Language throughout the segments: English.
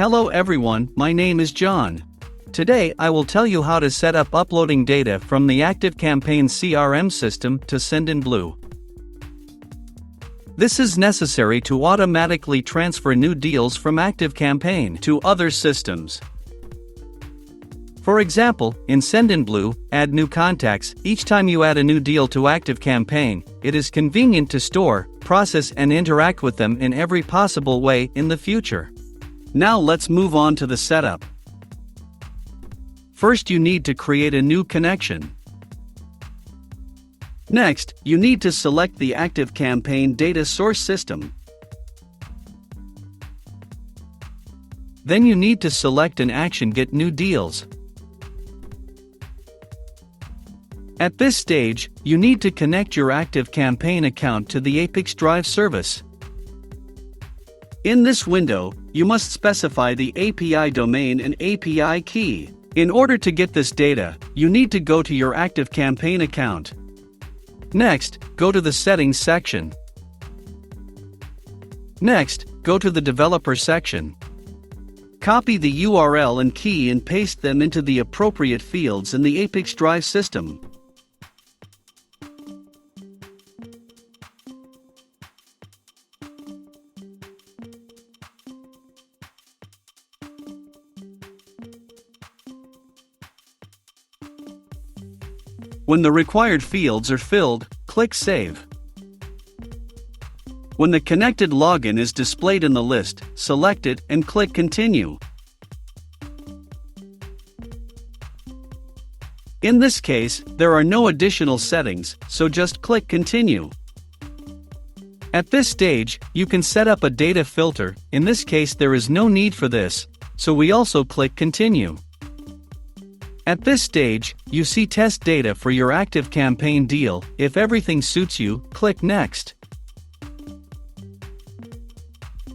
Hello everyone, my name is John. Today I will tell you how to set up uploading data from the ActiveCampaign CRM system to SendinBlue. This is necessary to automatically transfer new deals from ActiveCampaign to other systems. For example, in SendinBlue, add new contacts. Each time you add a new deal to ActiveCampaign, it is convenient to store, process and interact with them in every possible way in the future. Now let's move on to the setup. First, you need to create a new connection. Next, you need to select the ActiveCampaign data source system. Then you need to select an action Get New Deals. At this stage, you need to connect your ActiveCampaign account to the ApiX-Drive service. In this window, you must specify the API domain and API key. In order to get this data, you need to go to your ActiveCampaign account. Next, go to the Settings section. Next, go to the Developer section. Copy the URL and key and paste them into the appropriate fields in the ApiX-Drive system. When the required fields are filled, click Save. When the connected login is displayed in the list, select it and click Continue. In this case, there are no additional settings, so just click Continue. At this stage, you can set up a data filter. In this case, there is no need for this, so we also click Continue. At this stage, you see test data for your ActiveCampaign deal. If everything suits you, click Next.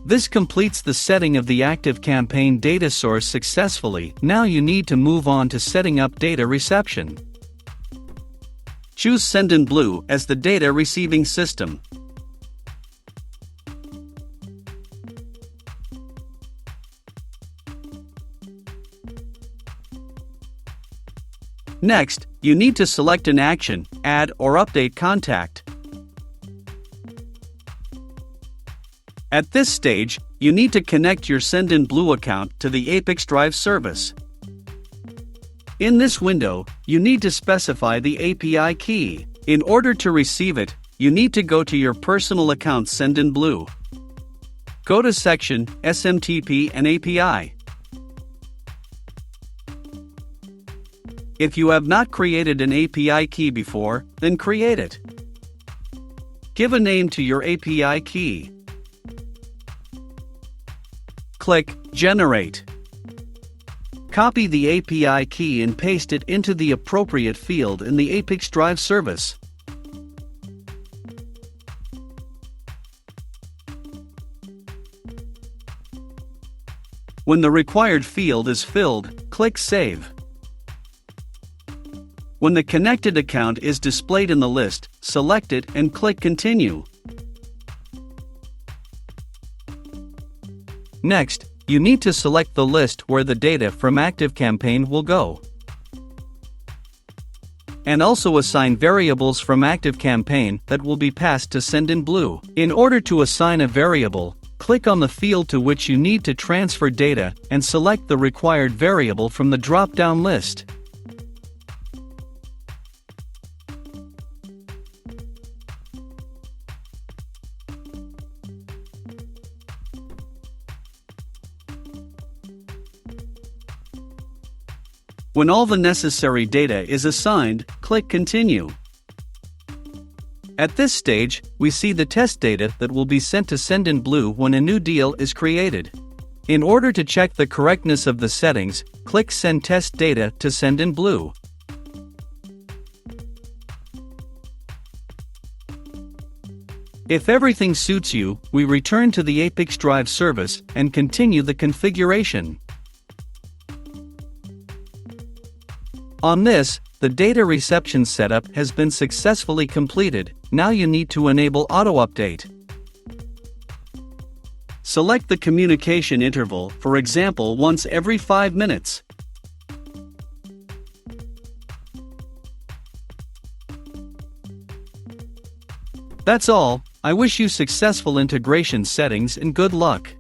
This completes the setting of the ActiveCampaign data source successfully. Now you need to move on to setting up data reception. Choose SendinBlue as the data receiving system. Next, you need to select an action, add or update contact. At this stage, you need to connect your SendinBlue account to the ApiX-Drive service. In this window, you need to specify the API key. In order to receive it, you need to go to your personal account SendinBlue. Go to section SMTP and API. If you have not created an API key before, then create it. Give a name to your API key. Click Generate. Copy the API key and paste it into the appropriate field in the ApiX-Drive service. When the required field is filled, click Save. When the connected account is displayed in the list, select it and click Continue. Next, you need to select the list where the data from ActiveCampaign will go. And also assign variables from ActiveCampaign that will be passed to SendinBlue. In order to assign a variable, click on the field to which you need to transfer data and select the required variable from the drop-down list. When all the necessary data is assigned, click Continue. At this stage, we see the test data that will be sent to SendinBlue when a new deal is created. In order to check the correctness of the settings, click Send Test Data to SendinBlue. If everything suits you, we return to the ApiX-Drive service and continue the configuration. On this, the data reception setup has been successfully completed. Now you need to enable auto-update. Select the communication interval, for example once every 5 minutes. That's all. I wish you successful integration settings and good luck.